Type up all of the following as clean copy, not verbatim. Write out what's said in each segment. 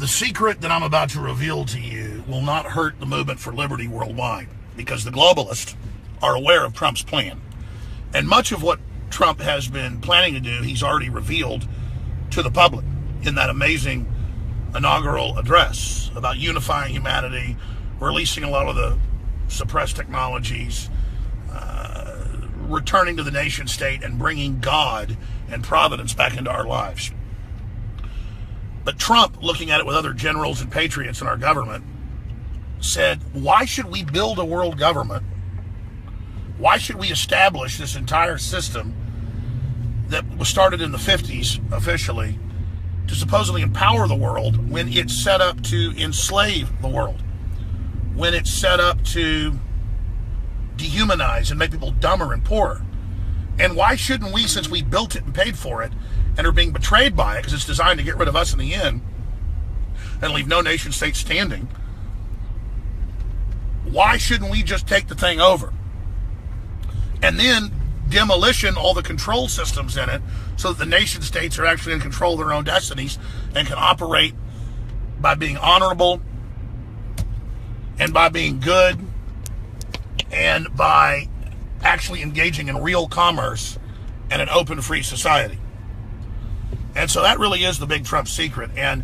secret that I'm about to reveal to you will not hurt the movement for liberty worldwide, because the globalists are aware of Trump's plan. And much of what Trump has been planning to do, he's already revealed to the public in that amazing inaugural address about unifying humanity, releasing a lot of the suppressed technologies, returning to the nation state, and bringing God and providence back into our lives. But Trump, looking at it with other generals and patriots in our government, said, why should we build a world government? Why should we establish this entire system that was started in the 50s officially to supposedly empower the world when it's set up to enslave the world, when it's set up to dehumanize and make people dumber and poorer? And why shouldn't we, since we built it and paid for it and are being betrayed by it because it's designed to get rid of us in the end and leave no nation state standing, why shouldn't we just take the thing over and then demolition all the control systems in it so that the nation states are actually in control of their own destinies and can operate by being honorable and by being good and by actually engaging in real commerce and an open, free society? And so that really is the big Trump secret. And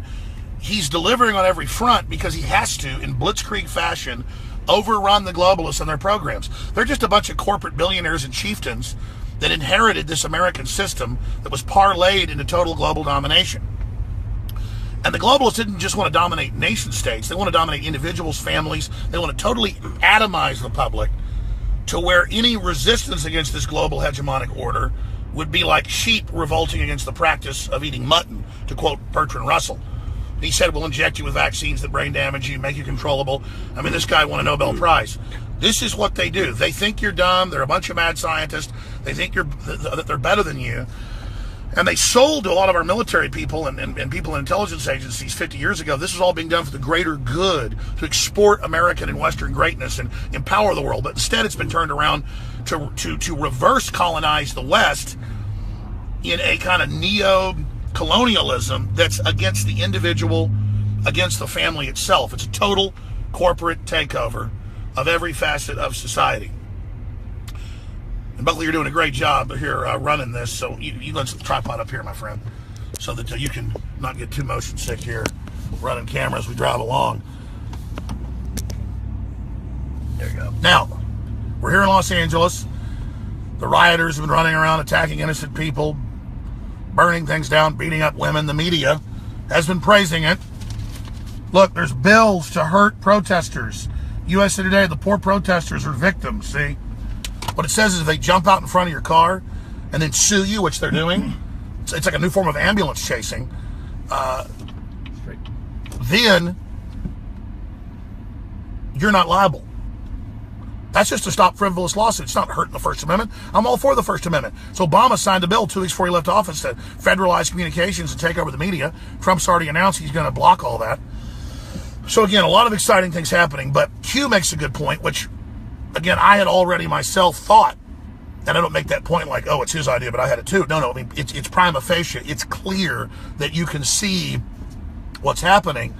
he's delivering on every front because he has to, in blitzkrieg fashion, overrun the globalists and their programs. They're just a bunch of corporate billionaires and chieftains that inherited this American system that was parlayed into total global domination. And the globalists didn't just want to dominate nation states. They want to dominate individuals, families. They want to totally atomize the public to where any resistance against this global hegemonic order would be like sheep revolting against the practice of eating mutton, to quote Bertrand Russell. He said, we'll inject you with vaccines that brain damage you, make you controllable. I mean, this guy won a Nobel Prize. This is what they do. They think you're dumb. They're a bunch of mad scientists. They think that they're better than you. And they sold to a lot of our military people and people in intelligence agencies 50 years ago, this was all being done for the greater good, to export American and Western greatness and empower the world. But instead, it's been turned around to reverse colonize the West in a kind of neo-colonialism that's against the individual, against the family itself. It's a total corporate takeover of every facet of society. And Buckley, you're doing a great job here running this. So you let's the tripod up here, my friend, so that you can not get too motion sick here running camera as we drive along. There you go. Now, we're here in Los Angeles. The rioters have been running around attacking innocent people, burning things down, beating up women. The media has been praising it. Look, there's bills to hurt protesters. USA Today, the poor protesters are victims, see? What it says is if they jump out in front of your car and then sue you, which they're doing, it's like a new form of ambulance chasing, then you're not liable. That's just to stop frivolous lawsuits. It's not hurting the First Amendment. I'm all for the First Amendment. So Obama signed a bill 2 weeks before he left office to federalize communications and take over the media. Trump's already announced he's going to block all that. So again, a lot of exciting things happening, but Q makes a good point, which again, I had already myself thought, and I don't make that point like, oh, it's his idea, but I had it too. No, I mean, it's prima facie. It's clear that you can see what's happening.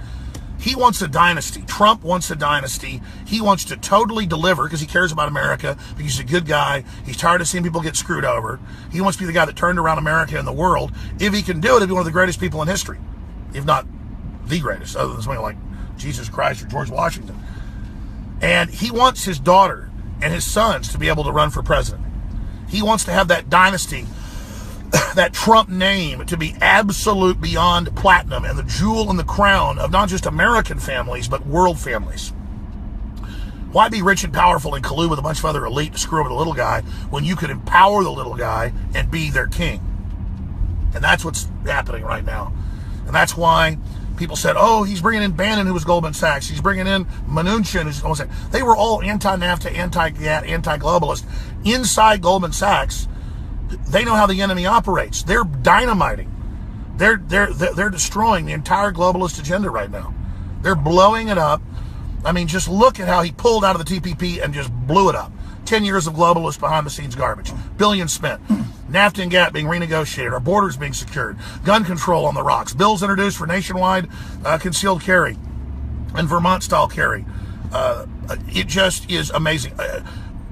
He wants a dynasty. Trump wants a dynasty. He wants to totally deliver because he cares about America, because he's a good guy. He's tired of seeing people get screwed over. He wants to be the guy that turned around America and the world. If he can do it, he'll be one of the greatest people in history, if not the greatest, other than somebody like Jesus Christ or George Washington. And he wants his daughter and his sons to be able to run for president. He wants to have that dynasty, that Trump name, to be absolute beyond platinum and the jewel in the crown of not just American families, but world families. Why be rich and powerful and collude with a bunch of other elite to screw over the little guy when you could empower the little guy and be their king? And that's what's happening right now. And that's why people said, oh, he's bringing in Bannon, who was Goldman Sachs. He's bringing in Mnuchin, who's Goldman Sachs. They were all anti-NAFTA, anti-GATT, anti-globalist. Inside Goldman Sachs, they know how the enemy operates. They're dynamiting. They're destroying the entire globalist agenda right now. They're blowing it up. I mean, just look at how he pulled out of the TPP and just blew it up. 10 years of globalist behind-the-scenes garbage. Billions spent. NAFTA and GATT being renegotiated, our borders being secured, gun control on the rocks, bills introduced for nationwide concealed carry and Vermont-style carry. It just is amazing.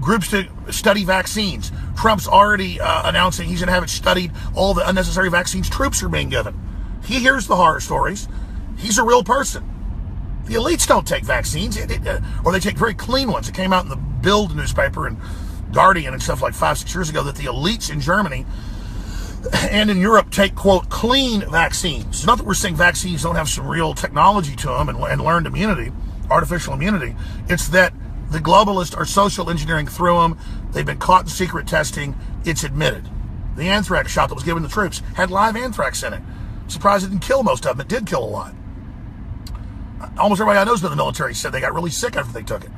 Groups to study vaccines. Trump's already announcing he's going to have it studied. All the unnecessary vaccines troops are being given. He hears the horror stories. He's a real person. The elites don't take vaccines, or they take very clean ones. It came out in the Bild newspaper and Guardian and stuff like 5-6 years ago that the elites in Germany and in Europe take, quote, clean vaccines. It's not that we're saying vaccines don't have some real technology to them and learned immunity, artificial immunity. It's that the globalists are social engineering through them. They've been caught in secret testing. It's admitted. The anthrax shot that was given to troops had live anthrax in it. I'm surprised it didn't kill most of them. It did kill a lot. Almost everybody I know in the military said they got really sick after they took it.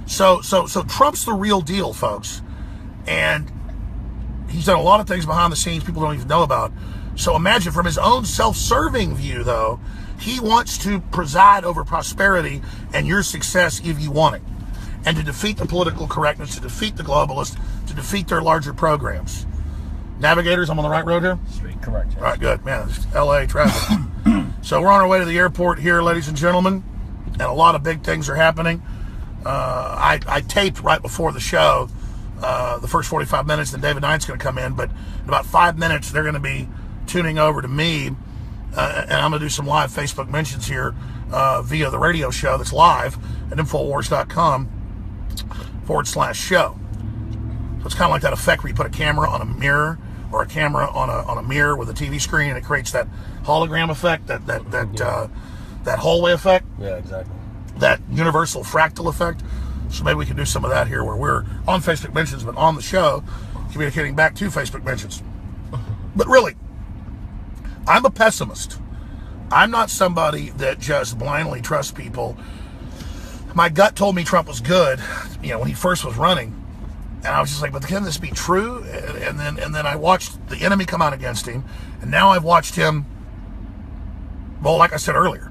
So Trump's the real deal, folks. And he's done a lot of things behind the scenes people don't even know about. So imagine, from his own self-serving view, though, he wants to preside over prosperity and your success if you want it. And to defeat the political correctness, to defeat the globalists, to defeat their larger programs. Navigators, I'm on the right road here? Straight, correct. Yes. All right, good. Man, it's LA traffic. So we're on our way to the airport here, ladies and gentlemen, and a lot of big things are happening. I taped right before the show the first 45 minutes, then David Knight's going to come in, but in about 5 minutes, they're going to be tuning over to me, and I'm going to do some live Facebook mentions here via the radio show that's live at Infowars.com/show. So it's kind of like that effect where you put a camera on a mirror, or a camera on a mirror with a TV screen, and it creates that hologram effect, that hallway effect. Yeah, exactly. That universal fractal effect. So maybe we can do some of that here, where we're on Facebook mentions, but on the show, communicating back to Facebook mentions. But really, I'm a pessimist. I'm not somebody that just blindly trusts people. My gut told me Trump was good, when he first was running. And I was just like, but can this be true? And then I watched the enemy come out against him. And now I've watched him, well, like I said earlier,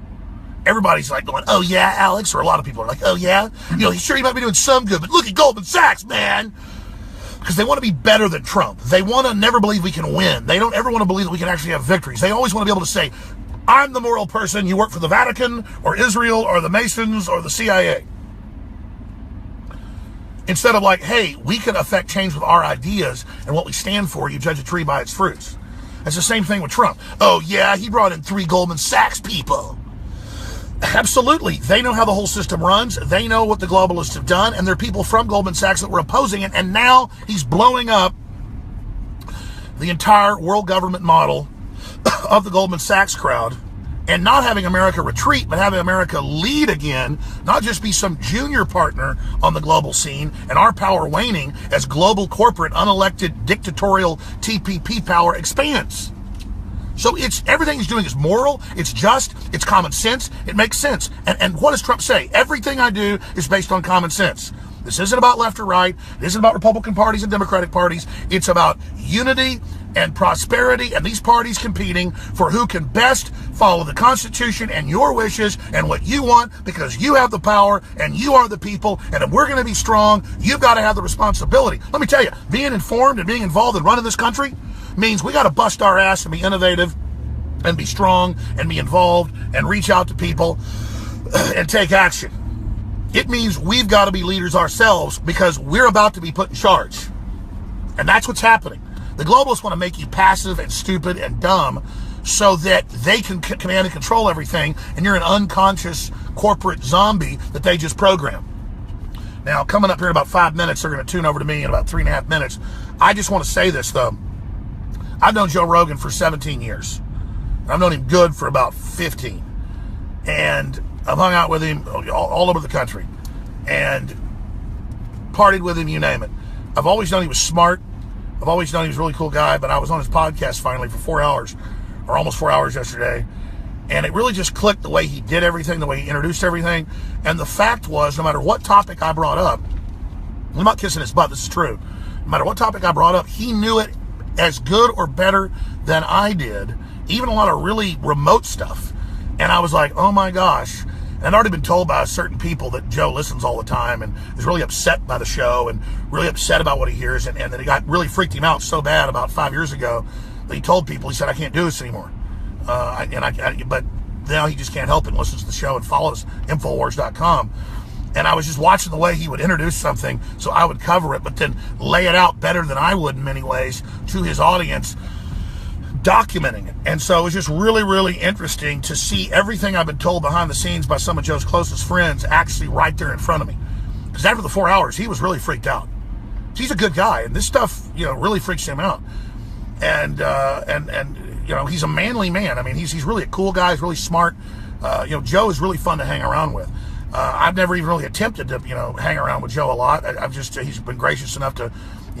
everybody's like going, oh yeah, Alex, or a lot of people are like, oh yeah, sure, he might be doing some good, but look at Goldman Sachs, man. Because they want to be better than Trump. They want to never believe we can win. They don't ever want to believe that we can actually have victories. They always want to be able to say, I'm the moral person, you work for the Vatican, or Israel, or the Masons, or the CIA. Instead of like, hey, we can affect change with our ideas and what we stand for. You judge a tree by its fruits. It's the same thing with Trump. Oh yeah, he brought in 3 Goldman Sachs people. Absolutely. They know how the whole system runs. They know what the globalists have done, and there are people from Goldman Sachs that were opposing it, and now he's blowing up the entire world government model of the Goldman Sachs crowd, and not having America retreat, but having America lead again, not just be some junior partner on the global scene, and our power waning as global corporate unelected dictatorial TPP power expands. So everything he's doing is moral, it's just, it's common sense, it makes sense. And what does Trump say? Everything I do is based on common sense. This isn't about left or right. It isn't about Republican parties and Democratic parties. It's about unity and prosperity, and these parties competing for who can best follow the Constitution and your wishes and what you want, because you have the power and you are the people. And if we're going to be strong, you've got to have the responsibility. Let me tell you, being informed and being involved in running this country means we got to bust our ass and be innovative and be strong and be involved and reach out to people and take action. It means we've got to be leaders ourselves, because we're about to be put in charge. And that's what's happening. The globalists want to make you passive and stupid and dumb so that they can command and control everything, and you're an unconscious corporate zombie that they just program. Now, coming up here in about 5 minutes, they're going to tune over to me in about 3.5 minutes. I just want to say this, though. I've known Joe Rogan for 17 years. I've known him good for about 15. And I've hung out with him all over the country and partied with him, you name it. I've always known he was smart. I've always known he was a really cool guy, but I was on his podcast finally for 4 hours, or almost 4 hours yesterday, and it really just clicked the way he did everything, the way he introduced everything. And the fact was, no matter what topic I brought up, I'm not kissing his butt, this is true. No matter what topic I brought up, he knew it as good or better than I did, even a lot of really remote stuff. And I was like, oh my gosh. And I'd already been told by certain people that Joe listens all the time and is really upset by the show and really upset about what he hears. And that it got really freaked him out so bad about 5 years ago that he told people, he said, I can't do this anymore. But now he just can't help it and listens to the show and follows Infowars.com. And I was just watching the way he would introduce something so I would cover it, but then lay it out better than I would in many ways to his audience, documenting it. And so it was just really, really interesting to see everything I've been told behind the scenes by some of Joe's closest friends actually right there in front of me. Because after the 4 hours, he was really freaked out. He's a good guy, and this stuff, really freaks him out. And he's a manly man. I mean, he's really a cool guy. He's really smart. Joe is really fun to hang around with. I've never even really attempted to, hang around with Joe a lot. He's been gracious enough to,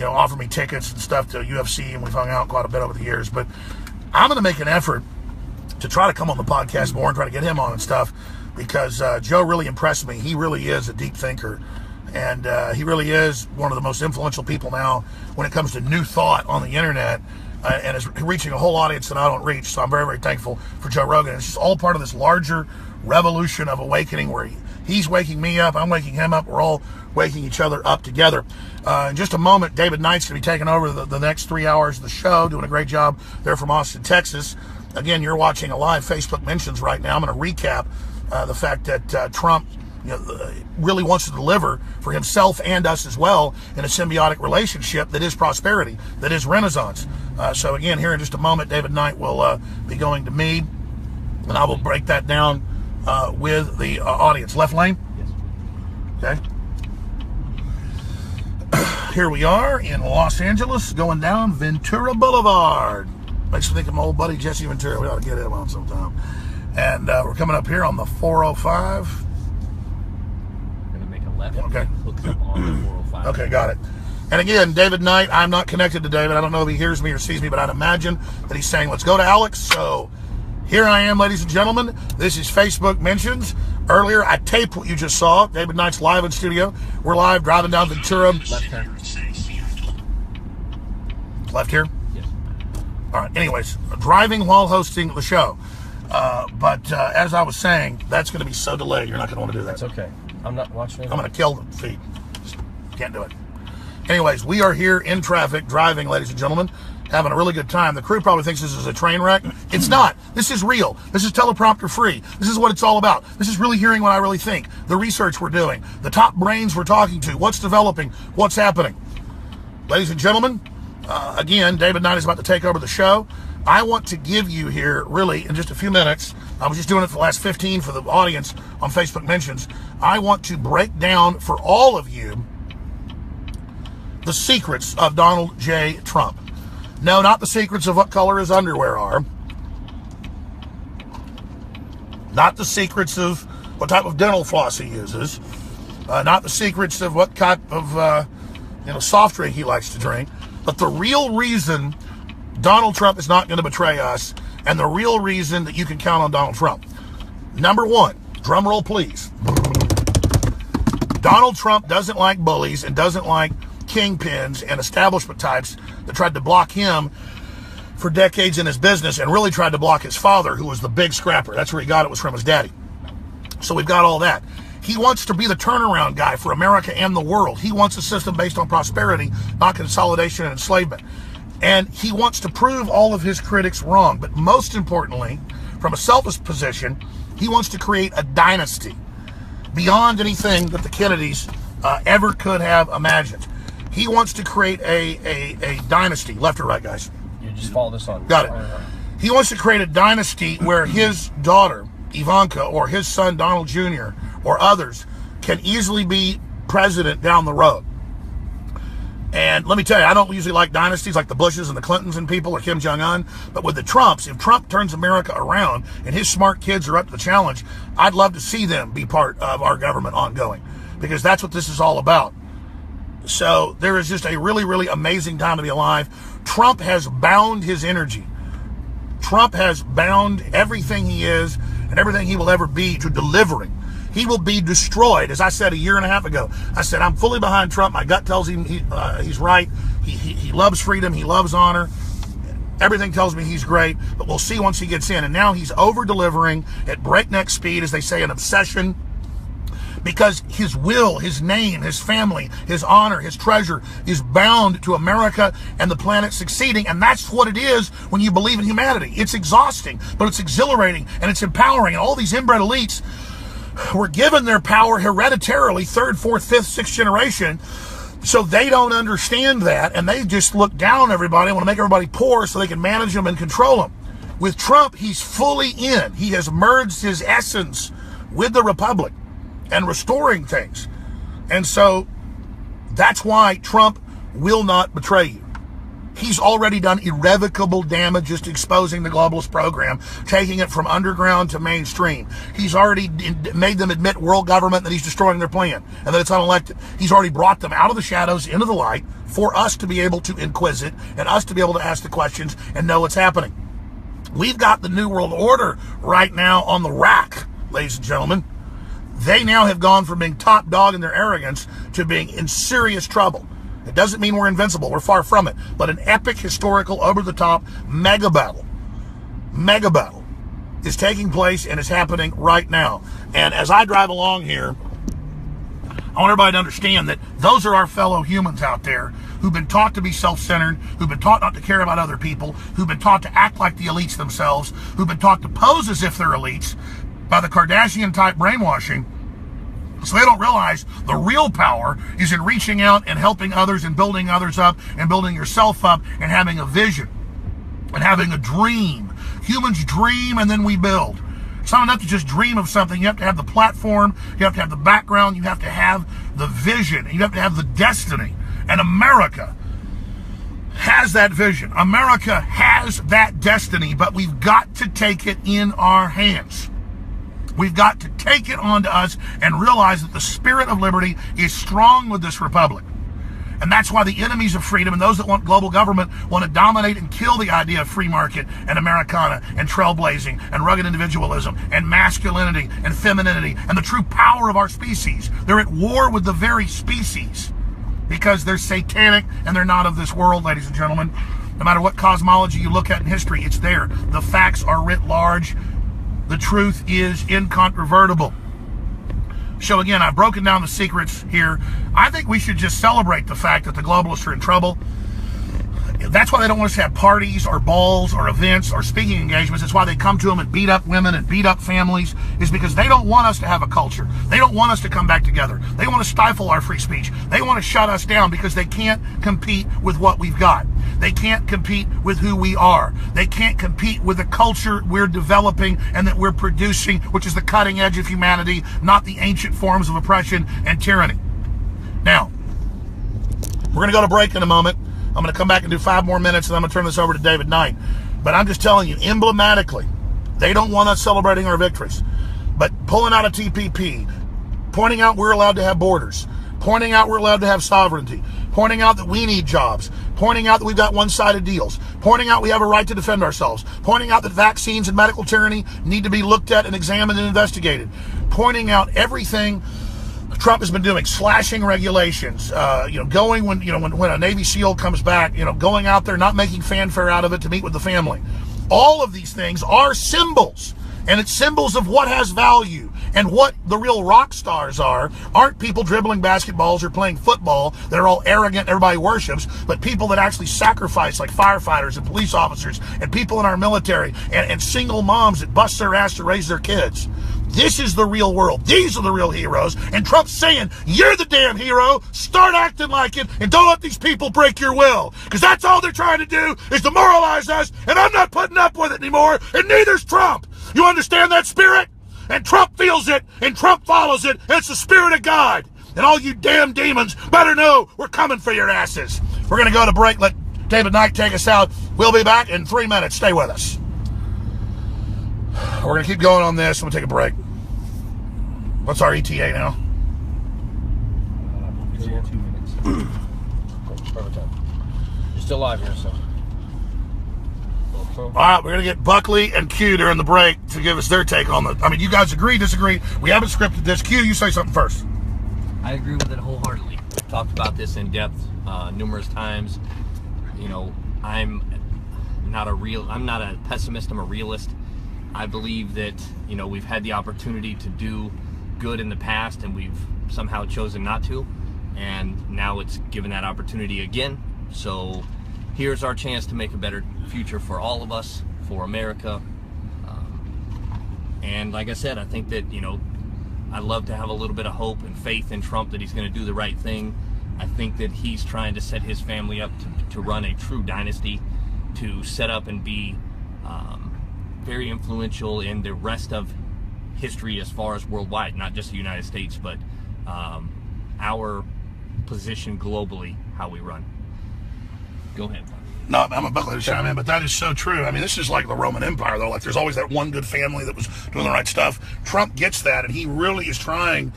offer me tickets and stuff to UFC, and we've hung out quite a bit over the years. But I'm going to make an effort to try to come on the podcast more and try to get him on and stuff, because Joe really impressed me. He really is a deep thinker, and he really is one of the most influential people now when it comes to new thought on the internet, and is reaching a whole audience that I don't reach. So I'm very, very thankful for Joe Rogan. It's just all part of this larger revolution of awakening where he's waking me up, I'm waking him up, we're all waking each other up together. In just a moment, David Knight's going to be taking over the next 3 hours of the show, doing a great job there from Austin, Texas. Again, you're watching a live Facebook Mentions right now. I'm going to recap the fact that Trump really wants to deliver for himself and us as well in a symbiotic relationship that is prosperity, that is renaissance. So again, here in just a moment, David Knight will be going to me, and I will break that down with the audience. Left lane? Yes. Okay. Here we are in Los Angeles, going down Ventura Boulevard. Makes me think of my old buddy Jesse Ventura. We ought to get him on sometime. And we're coming up here on the 405. We're going to make a left. Okay. Hooks up on the 405. Okay, got it. And again, David Knight, I'm not connected to David. I don't know if he hears me or sees me, but I'd imagine that he's saying, let's go to Alex. So here I am, ladies and gentlemen. This is Facebook Mentions. Earlier, I taped what you just saw. David Knight's live in studio. We're live driving down Ventura. Left turn. Left here? Yes. All right. Anyways, driving while hosting the show. But as I was saying, that's going to be so delayed. You're not going to want to do that. That's okay. I'm not watching it. I'm going to kill the feed. Just can't do it. Anyways, we are here in traffic, driving, ladies and gentlemen, having a really good time. The crew probably thinks this is a train wreck. It's not. This is real. This is teleprompter free. This is what it's all about. This is really hearing what I really think. The research we're doing. The top brains we're talking to. What's developing. What's happening. Ladies and gentlemen, again, David Knight is about to take over the show. I want to give you here, really, in just a few minutes, I was just doing it for the last 15 for the audience on Facebook Mentions. I want to break down for all of you the secrets of Donald J. Trump. No, not the secrets of what color his underwear are. Not the secrets of what type of dental floss he uses. Not the secrets of what type of soft drink he likes to drink. But the real reason Donald Trump is not going to betray us, and the real reason that you can count on Donald Trump. Number one, drum roll please. Donald Trump doesn't like bullies and doesn't like kingpins and establishment types that tried to block him for decades in his business and really tried to block his father, who was the big scrapper. That's where he got it, was from his daddy. So we've got all that. He wants to be the turnaround guy for America and the world. He wants a system based on prosperity, not consolidation and enslavement. And he wants to prove all of his critics wrong. But most importantly, from a selfish position, he wants to create a dynasty beyond anything that the Kennedys ever could have imagined. He wants to create a dynasty. Left or right, guys? You just follow this on. Got it. He wants to create a dynasty where his daughter, Ivanka, or his son, Donald Jr., or others can easily be president down the road. And let me tell you, I don't usually like dynasties like the Bushes and the Clintons and people, or Kim Jong-un. But with the Trumps, if Trump turns America around and his smart kids are up to the challenge, I'd love to see them be part of our government ongoing, because that's what this is all about. So there is just a really, really amazing time to be alive. Trump has bound his energy. Trump has bound everything he is and everything he will ever be to delivering. He will be destroyed. As I said a year and a half ago, I said, I'm fully behind Trump. My gut tells him he's right. He loves freedom. He loves honor. Everything tells me he's great, but we'll see once he gets in. And now he's over-delivering at breakneck speed, as they say, an obsession, because his will, his name, his family, his honor, his treasure is bound to America and the planet succeeding. And that's what it is when you believe in humanity. It's exhausting, but it's exhilarating and it's empowering. And all these inbred elites were given their power hereditarily, third, fourth, fifth, sixth generation. So they don't understand that, and they just look down on everybody, want to make everybody poor so they can manage them and control them. With Trump, he's fully in. He has merged his essence with the Republic and restoring things. And so that's why Trump will not betray you. He's already done irrevocable damage just exposing the globalist program, taking it from underground to mainstream. He's already made them admit world government that he's destroying their plan and that it's unelected. He's already brought them out of the shadows into the light for us to be able to inquisit and us to be able to ask the questions and know what's happening. We've got the New World Order right now on the rack, ladies and gentlemen. They now have gone from being top dog in their arrogance to being in serious trouble. It doesn't mean we're invincible. We're far from it. But an epic, historical, over-the-top mega battle is taking place and is happening right now. And as I drive along here, I want everybody to understand that those are our fellow humans out there who've been taught to be self-centered, who've been taught not to care about other people, who've been taught to act like the elites themselves, who've been taught to pose as if they're elites by the Kardashian-type brainwashing. So they don't realize the real power is in reaching out and helping others and building others up and building yourself up and having a vision and having a dream. Humans dream and then we build. It's not enough to just dream of something. You have to have the platform. You have to have the background. You have to have the vision. You have to have the destiny. And America has that vision. America has that destiny, but we've got to take it in our hands. We've got to take it onto us and realize that the spirit of liberty is strong with this republic. And that's why the enemies of freedom and those that want global government want to dominate and kill the idea of free market and Americana and trailblazing and rugged individualism and masculinity and femininity and the true power of our species. They're at war with the very species because they're satanic and they're not of this world, ladies and gentlemen. No matter what cosmology you look at in history, it's there. The facts are writ large. The truth is incontrovertible. So again, I've broken down the secrets here. I think we should just celebrate the fact that the globalists are in trouble. That's why they don't want us to have parties or balls or events or speaking engagements. That's why they come to them and beat up women and beat up families, is because they don't want us to have a culture. They don't want us to come back together. They want to stifle our free speech. They want to shut us down because they can't compete with what we've got. They can't compete with who we are. They can't compete with the culture we're developing and that we're producing, which is the cutting edge of humanity, not the ancient forms of oppression and tyranny. Now, we're going to go to break in a moment. I'm going to come back and do 5 more minutes, and I'm going to turn this over to David Knight. But I'm just telling you, emblematically, they don't want us celebrating our victories. But pulling out a TPP, pointing out we're allowed to have borders, pointing out we're allowed to have sovereignty, pointing out that we need jobs, pointing out that we've got one-sided deals, pointing out we have a right to defend ourselves, pointing out that vaccines and medical tyranny need to be looked at and examined and investigated, pointing out everything Trump has been doing, slashing regulations, going when a Navy SEAL comes back, going out there, not making fanfare out of it to meet with the family. All of these things are symbols, and it's symbols of what has value. And what the real rock stars aren't people dribbling basketballs or playing football that are all arrogant, everybody worships, but people that actually sacrifice, like firefighters and police officers and people in our military and single moms that bust their ass to raise their kids. This is the real world. These are the real heroes. And Trump's saying, you're the damn hero. Start acting like it and don't let these people break your will. Because that's all they're trying to do is demoralize us. And I'm not putting up with it anymore. And neither's Trump. You understand that spirit? And Trump feels it. And Trump follows it. And it's the spirit of God. And all you damn demons better know we're coming for your asses. We're going to go to break. Let David Knight take us out. We'll be back in 3 minutes. Stay with us. We're going to keep going on this. I'm going to take a break. What's our ETA now? 2 minutes. Perfect time. You're still live here, so. All right, we're going to get Buckley and Q during the break to give us their take on the... you guys agree, disagree? We haven't scripted this. Q, you say something first. I agree with it wholeheartedly. We've talked about this in depth numerous times. I'm I'm not a pessimist, I'm a realist. I believe that, you know, we've had the opportunity to do good in the past and we've somehow chosen not to, and now it's given that opportunity again. So here's our chance to make a better future for all of us, for America. And like I said, I think that, you know, I love to have a little bit of hope and faith in Trump that he's going to do the right thing. I think that he's trying to set his family up to run a true dynasty, to set up and be very influential in the rest of history as far as worldwide, not just the United States, but our position globally, how we run. Go ahead. No, I'm about to chime in, but that is so true. I mean, this is like the Roman Empire, though. Like, there's always that one good family that was doing the right stuff. Trump gets that, and he really is trying.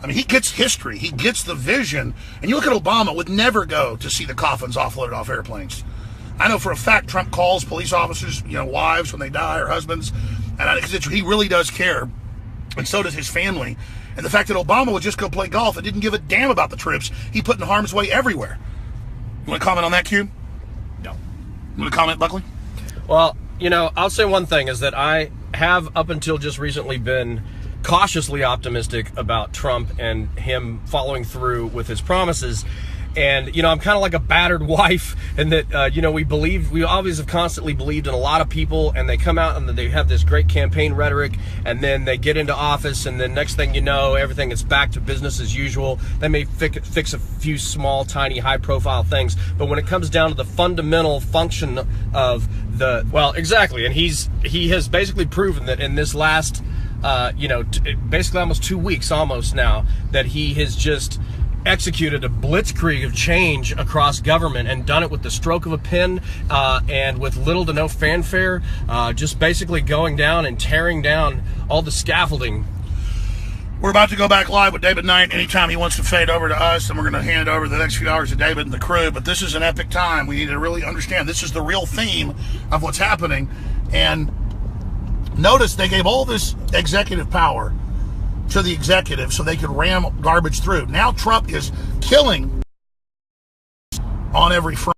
I mean, he gets history. He gets the vision. And you look at Obama, would never go to see the coffins offloaded off airplanes. I know for a fact Trump calls police officers, you know, wives when they die, or husbands, and he really does care, and so does his family. And the fact that Obama would just go play golf and didn't give a damn about the troops he put in harm's way everywhere. You want to comment on that, Q? No. You want to comment, Buckley? Well, you know, I'll say one thing is that I have up until just recently been cautiously optimistic about Trump and him following through with his promises. And, you know, I'm kind of like a battered wife in that, you know, we always have constantly believed in a lot of people, and they come out and they have this great campaign rhetoric, and then they get into office, and then next thing you know, everything is back to business as usual. They may fix a few small, tiny, high-profile things, but when it comes down to the fundamental function of well, exactly, and he has basically proven that in this last, you know, basically almost 2 weeks almost now, that he has just executed a blitzkrieg of change across government and done it with the stroke of a pen and with little to no fanfare, just basically going down and tearing down all the scaffolding. We're about to go back live with David Knight anytime he wants to fade over to us, and we're going to hand over the next few hours to David and the crew. But this is an epic time. We need to really understand this is the real theme of what's happening. And notice they gave all this executive power to the executive so they could ram garbage through. Now Trump is killing on every front.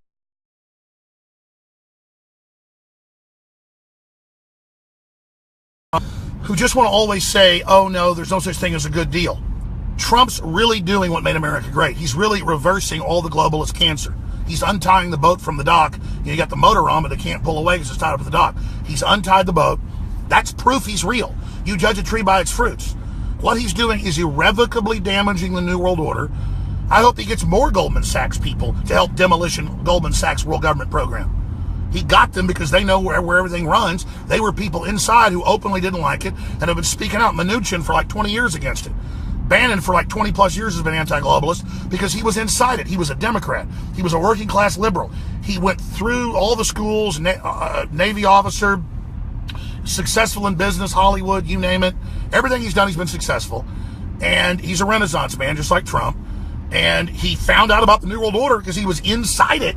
Who just want to always say, oh no, there's no such thing as a good deal. Trump's really doing what made America great. He's really reversing all the globalist cancer. He's untying the boat from the dock. You got the motor on, but they can't pull away because it's tied up to the dock. He's untied the boat. That's proof he's real. You judge a tree by its fruits. What he's doing is irrevocably damaging the New World Order. I hope he gets more Goldman Sachs people to help demolition Goldman Sachs world government program. He got them because they know where everything runs. They were people inside who openly didn't like it and have been speaking out. Mnuchin for like 20 years against it. Bannon for like 20 plus years has been anti-globalist because he was inside it. He was a Democrat. He was a working class liberal. He went through all the schools, Navy officer, successful in business, Hollywood, you name it. Everything he's done, he's been successful. And he's a Renaissance man, just like Trump. And he found out about the New World Order because he was inside it.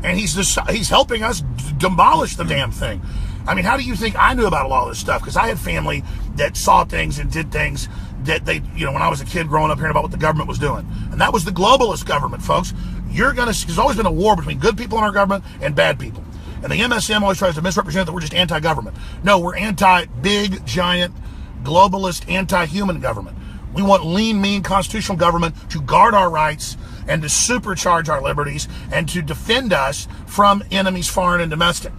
And he's helping us demolish the damn thing. I mean, how do you think I knew about a lot of this stuff? Because I had family that saw things and did things that they, you know, when I was a kid growing up hearing about what the government was doing. And that was the globalist government, folks. There's always been a war between good people in our government and bad people. And the MSM always tries to misrepresent that we're just anti-government. No, we're anti-big, giant, globalist, anti-human government. We want lean, mean, constitutional government to guard our rights and to supercharge our liberties and to defend us from enemies, foreign and domestic.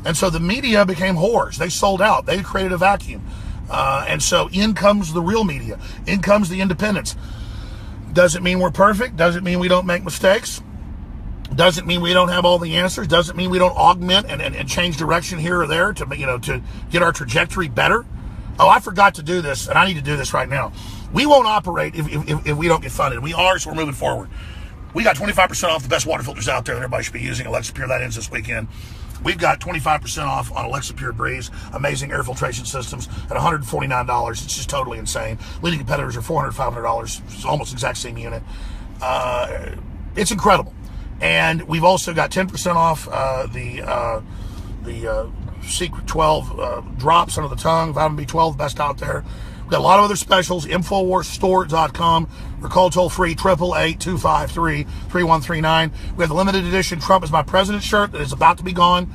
And so the media became whores. They sold out. They created a vacuum. And so in comes the real media. In comes the independents. Doesn't mean we're perfect. Doesn't mean we don't make mistakes. Doesn't mean we don't have all the answers. Doesn't mean we don't augment and change direction here or there to, you know, to get our trajectory better. Oh, I forgot to do this, and I need to do this right now. We won't operate if we don't get funded. We are, so we're moving forward. We got 25% off the best water filters out there that everybody should be using. Alexa Pure, that ends this weekend. We've got 25% off on Alexa Pure Breeze, amazing air filtration systems at $149. It's just totally insane. Leading competitors are $400, $500. It's almost the exact same unit. It's incredible. And we've also got 10% off the Secret 12 drops under the tongue, vitamin B12, best out there. We've got a lot of other specials, InfoWarsStore.com, or call toll free 888-253-3139. We have the limited edition Trump is My President shirt that is about to be gone.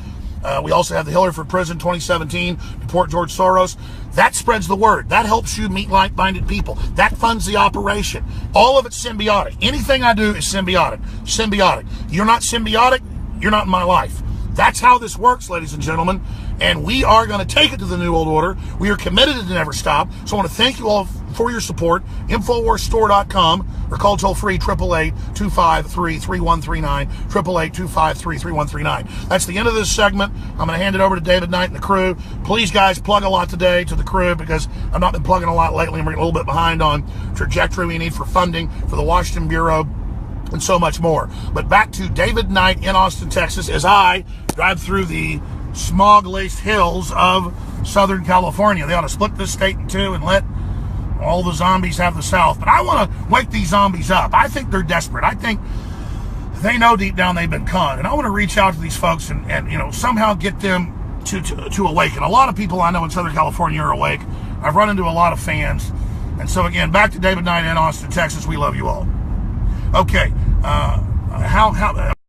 We also have the Hillary for Prison 2017, Deport George Soros. That spreads the word. That helps you meet like-minded people. That funds the operation. All of it's symbiotic. Anything I do is symbiotic. Symbiotic. You're not symbiotic, you're not in my life. That's how this works, ladies and gentlemen. And we are going to take it to the New World Order. We are committed to never stop. So I want to thank you all for your support. InfoWarsStore.com or call toll-free 888-253-3139, 888-253-3139. That's the end of this segment. I'm going to hand it over to David Knight and the crew. Please, guys, plug a lot today to the crew because I've not been plugging a lot lately and we're a little bit behind on trajectory we need for funding for the Washington Bureau and so much more. But back to David Knight in Austin, Texas, as I drive through the smog-laced hills of Southern California. They ought to split this state in two and let all the zombies have the South. But I want to wake these zombies up. I think they're desperate. I think they know deep down they've been conned. And I want to reach out to these folks and you know, somehow get them to awaken. A lot of people I know in Southern California are awake. I've run into a lot of fans. And so again, back to David Knight in Austin, Texas. We love you all. Okay. How